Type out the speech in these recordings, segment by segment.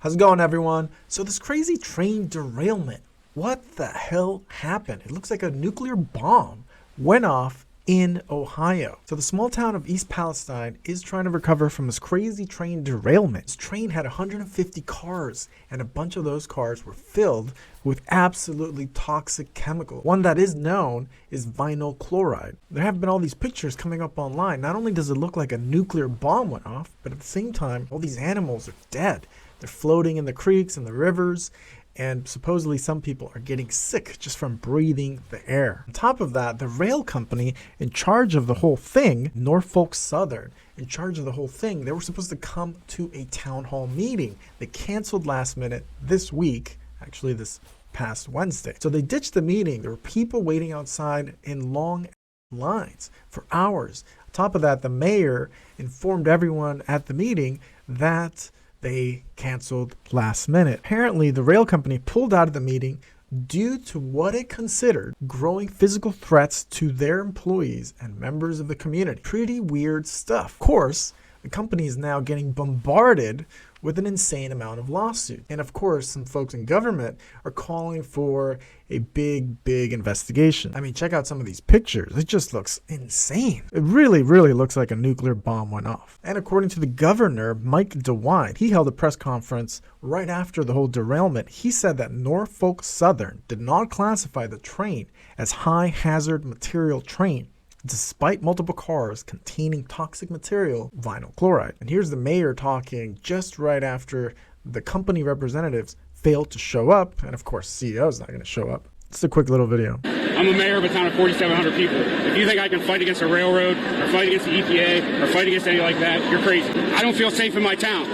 How's it going, everyone? So this crazy train derailment, what the hell happened? It looks like a nuclear bomb went off in Ohio. So the small town of East Palestine is trying to recover from this crazy train derailment. This train had 150 cars, and a bunch of those cars were filled with absolutely toxic chemical. One that is known is vinyl chloride. There have been all these pictures coming up online. Not only does it look like a nuclear bomb went off, but at the same time, all these animals are dead. They're floating in the creeks and the rivers, and supposedly some people are getting sick just from breathing the air. On top of that, the rail company in charge of the whole thing, Norfolk Southern, in charge of the whole thing, they were supposed to come to a town hall meeting. They canceled last minute this week, actually this past Wednesday. So they ditched the meeting. There were people waiting outside in long lines for hours. On top of that, the mayor informed everyone at the meeting that they canceled last minute. Apparently, the rail company pulled out of the meeting due to what it considered growing physical threats to their employees and members of the community. Pretty weird stuff. Of course, the company is now getting bombarded with an insane amount of lawsuits. And of course, some folks in government are calling for a big investigation. I mean, check out some of these pictures. It just looks insane. It really looks like a nuclear bomb went off. And according to the governor, Mike DeWine, he held a press conference right after the whole derailment. He said that Norfolk Southern did not classify the train as high hazard material train, despite multiple cars containing toxic material, vinyl chloride. And here's the mayor talking just right after the company representatives failed to show up. And of course, CEO is not going to show up. It's a quick little video. I'm a mayor of a town of 4,700 people. If you think I can fight against a railroad or fight against the EPA or fight against anything like that, you're crazy. I don't feel safe in my town.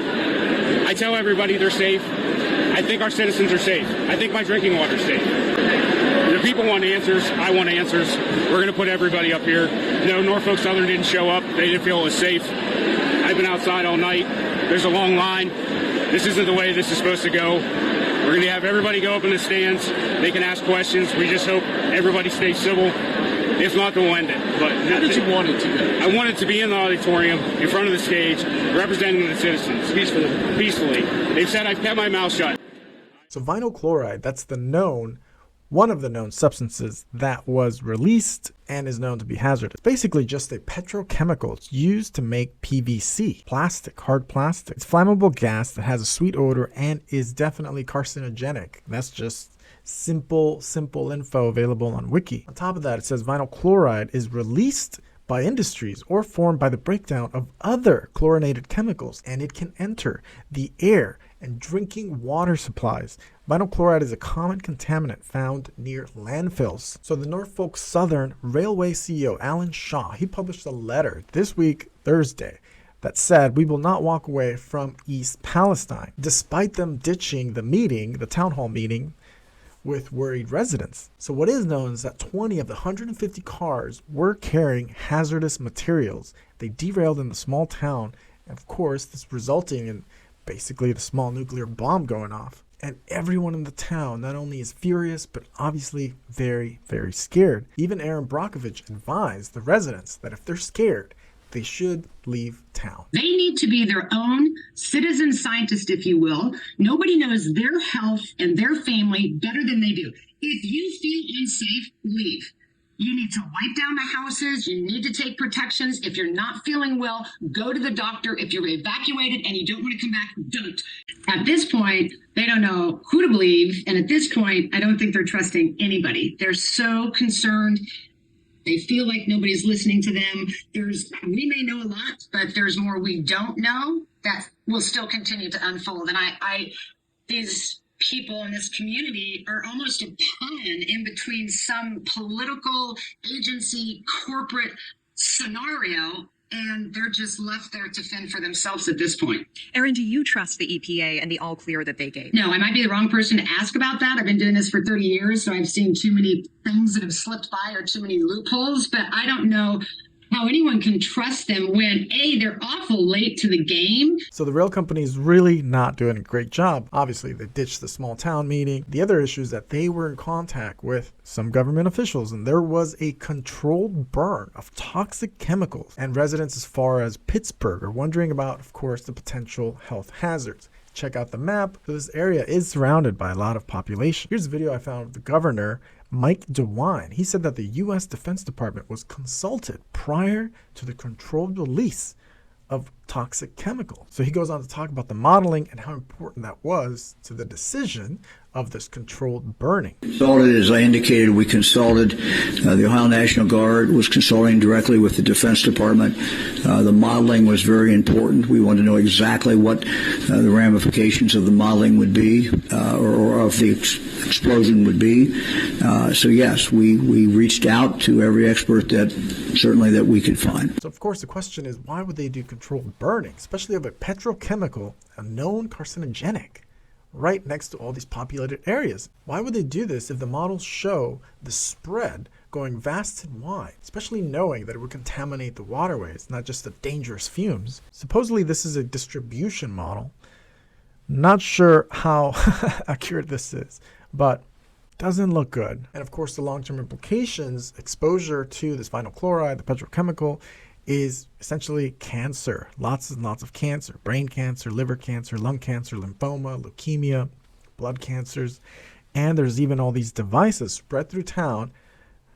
I tell everybody they're safe. I think our citizens are safe. I think my drinking water's safe. The people want answers. I want answers. We're going to put everybody up here. No, Norfolk Southern didn't show up. They didn't feel it was safe. I've been outside all night. There's a long line. This isn't the way this is supposed to go. We're going to have everybody go up in the stands. They can ask questions. We just hope everybody stays civil. If not, then we'll end it. But how did you want it to go? I wanted to be in the auditorium, in front of the stage, representing the citizens peacefully. They've said I've kept my mouth shut. So vinyl chloride, that's one of the known substances that was released and is known to be hazardous. Basically just a petrochemical. It's used to make PVC, plastic, hard plastic. It's flammable gas that has a sweet odor and is definitely carcinogenic. That's just simple info available on Wiki. On top of that, it says vinyl chloride is released by industries or formed by the breakdown of other chlorinated chemicals, and it can enter the air and drinking water supplies. Vinyl chloride is a common contaminant found near landfills. So the Norfolk Southern Railway CEO, Alan Shaw, he published a letter this week, Thursday, that said, we will not walk away from East Palestine, despite them ditching the meeting, the town hall meeting, with worried residents. So what is known is that 20 of the 150 cars were carrying hazardous materials. They derailed in the small town, and of course, this resulting in basically the small nuclear bomb going off. And everyone in the town not only is furious, but obviously very scared. Even Aaron Brockovich advised the residents that if they're scared, they should leave town. They need to be their own citizen scientist, if you will. Nobody knows their health and their family better than they do. If you feel unsafe, leave. You need to wipe down the houses. You need to take protections. If you're not feeling well, go to the doctor. If you're evacuated and you don't want to come back, don't. At this point, they don't know who to believe. And at this point, I don't think they're trusting anybody. They're so concerned. They feel like nobody's listening to them. We may know a lot, but there's more we don't know that will still continue to unfold. And these people in this community are almost a pawn in between some political agency corporate scenario, and they're just left there to fend for themselves at this point. Erin, do you trust the EPA and the all clear that they gave? No, I might be the wrong person to ask about that. I've been doing this for 30 years, so I've seen too many things that have slipped by or too many loopholes, but I don't know how anyone can trust them when, A, they're awful late to the game. So the rail company is really not doing a great job. Obviously, they ditched the small town meeting. The other issue is that they were in contact with some government officials, and there was a controlled burn of toxic chemicals. And residents as far as Pittsburgh are wondering about, of course, the potential health hazards. Check out the map. So this area is surrounded by a lot of population. Here's a video I found of the governor, Mike DeWine. He said that the U.S. Defense Department was consulted prior to the controlled release of toxic chemicals. So he goes on to talk about the modeling and how important that was to the decision of this controlled burning. Consulted, as I indicated, we consulted. The Ohio National Guard was consulting directly with the Defense Department. The modeling was very important. We wanted to know exactly what the ramifications of the modeling would be, or of the explosion would be. So yes, we reached out to every expert that we could find. So of course the question is, why would they do controlled burning, especially of a petrochemical, a known carcinogenic, right next to all these populated areas? Why would they do this if the models show the spread going vast and wide, especially knowing that it would contaminate the waterways, not just the dangerous fumes? Supposedly this is a distribution model. Not sure how accurate this is, but doesn't look good. And of course the long-term implications, exposure to this vinyl chloride, the petrochemical, is essentially cancer. Lots and lots of cancer. Brain cancer, liver cancer, lung cancer, lymphoma, leukemia, blood cancers. And there's even all these devices spread through town.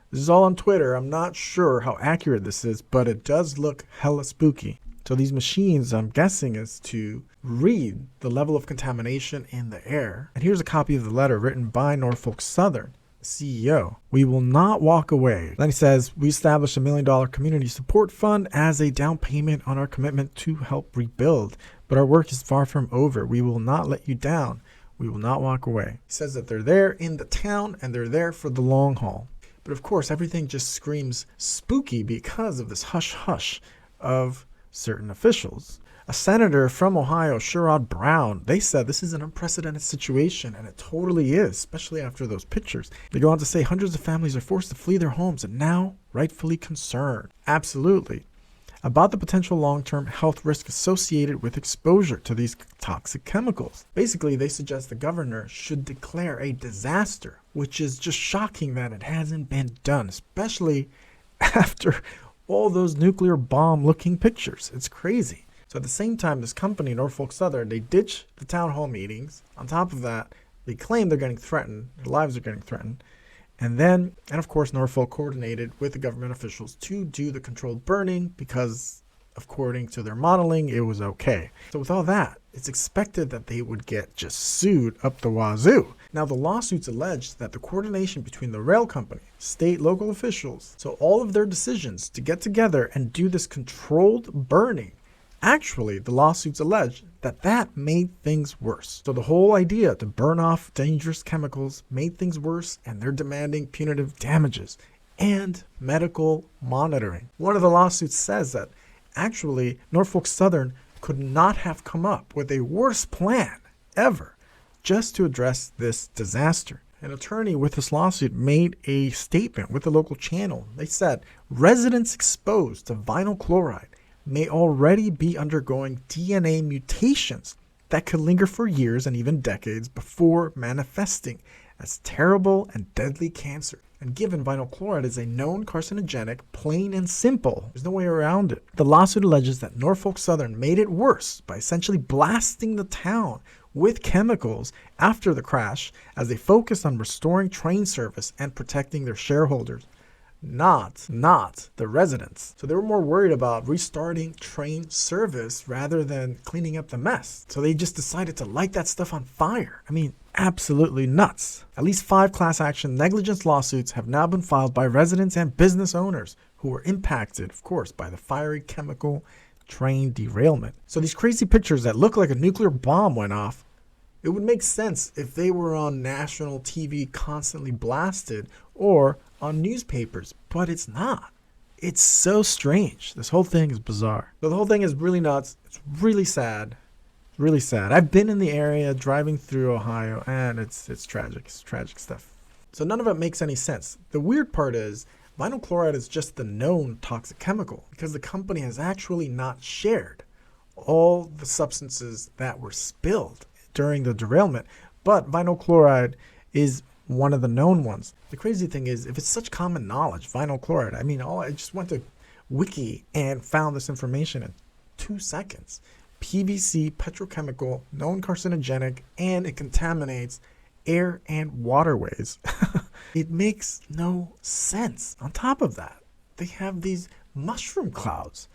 This is all on Twitter. I'm not sure how accurate this is, but it does look hella spooky. So these machines, I'm guessing, is to read the level of contamination in the air. And here's a copy of the letter written by Norfolk Southern CEO. We will not walk away. Then he says, we established $1 million community support fund as a down payment on our commitment to help rebuild. But our work is far from over. We will not let you down. We will not walk away. He says that they're there in the town and they're there for the long haul. But of course, everything just screams spooky because of this hush-hush of certain officials. A senator from Ohio, Sherrod Brown, they said this is an unprecedented situation, and it totally is, especially after those pictures. They go on to say hundreds of families are forced to flee their homes and now rightfully concerned. Absolutely. About the potential long-term health risk associated with exposure to these toxic chemicals. Basically, they suggest the governor should declare a disaster, which is just shocking that it hasn't been done, especially after all those nuclear bomb-looking pictures. It's crazy. So at the same time, this company, Norfolk Southern, they ditch the town hall meetings. On top of that, they claim they're getting threatened. Their lives are getting threatened. And of course, Norfolk coordinated with the government officials to do the controlled burning because, according to their modeling, it was okay. So with all that, it's expected that they would get just sued up the wazoo. Now, the lawsuits alleged that the coordination between the rail company, state, local officials, so all of their decisions to get together and do this controlled burning, actually, the lawsuits allege that made things worse. So the whole idea to burn off dangerous chemicals made things worse, and they're demanding punitive damages and medical monitoring. One of the lawsuits says that actually Norfolk Southern could not have come up with a worse plan ever just to address this disaster. An attorney with this lawsuit made a statement with the local channel. They said residents exposed to vinyl chloride may already be undergoing DNA mutations that could linger for years and even decades before manifesting as terrible and deadly cancer. And given vinyl chloride is a known carcinogenic, plain and simple, there's no way around it. The lawsuit alleges that Norfolk Southern made it worse by essentially blasting the town with chemicals after the crash as they focused on restoring train service and protecting their shareholders. Not the residents. So they were more worried about restarting train service rather than cleaning up the mess. So they just decided to light that stuff on fire. I mean, absolutely nuts. At least 5 class action negligence lawsuits have now been filed by residents and business owners who were impacted, of course, by the fiery chemical train derailment. So these crazy pictures that look like a nuclear bomb went off, it would make sense if they were on national TV constantly blasted or on newspapers, but it's not. It's so strange. This whole thing is bizarre. So the whole thing is really nuts. It's really sad. Really sad. I've been in the area driving through Ohio, and it's tragic. It's tragic stuff. So none of it makes any sense. The weird part is vinyl chloride is just the known toxic chemical because the company has actually not shared all the substances that were spilled during the derailment, but vinyl chloride is one of the known ones. The crazy thing is, if it's such common knowledge, vinyl chloride, I just went to Wiki and found this information in 2 seconds. PVC petrochemical, known carcinogenic, and it contaminates air and waterways. It makes no sense. On top of that, they have these mushroom clouds.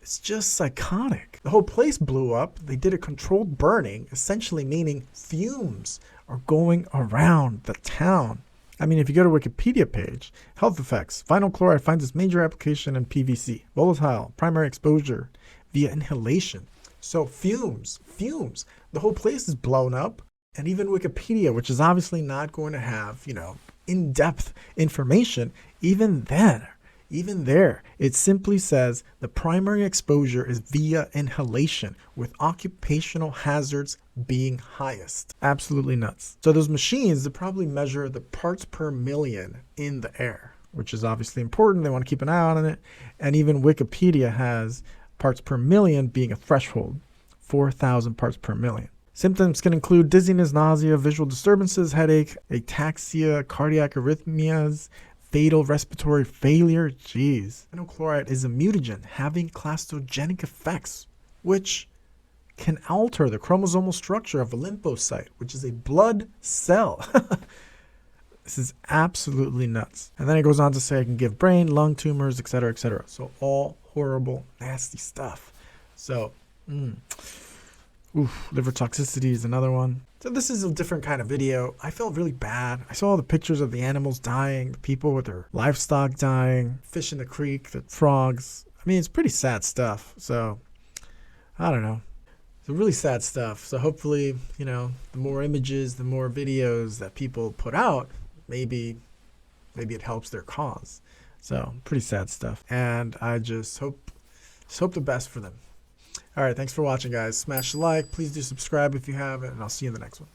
It's just psychotic. The whole place blew up. They did a controlled burning, essentially meaning fumes are going around the town. I mean, if you go to Wikipedia page, health effects, vinyl chloride finds its major application in PVC, volatile, primary exposure via inhalation. So fumes. The whole place is blown up. And even Wikipedia, which is obviously not going to have, in-depth information, even there, it simply says the primary exposure is via inhalation, with occupational hazards being highest. Absolutely nuts. So those machines, they probably measure the parts per million in the air, which is obviously important. They want to keep an eye on it. And even Wikipedia has parts per million being a threshold, 4,000 parts per million. Symptoms can include dizziness, nausea, visual disturbances, headache, ataxia, cardiac arrhythmias, fatal respiratory failure. Vinyl chloride is a mutagen having clastogenic effects, which can alter the chromosomal structure of a lymphocyte, which is a blood cell. This is absolutely nuts. And then it goes on to say it can give brain, lung tumors, etc., etc. So all horrible, nasty stuff. So, liver toxicity is another one. So this is a different kind of video. I felt really bad. I saw all the pictures of the animals dying, the people with their livestock dying, fish in the creek, the frogs. I mean, it's pretty sad stuff. So, I don't know. It's really sad stuff. So hopefully, the more images, the more videos that people put out, maybe it helps their cause. So pretty sad stuff. And I just hope the best for them. All right, thanks for watching, guys. Smash the like. Please do subscribe if you haven't, and I'll see you in the next one.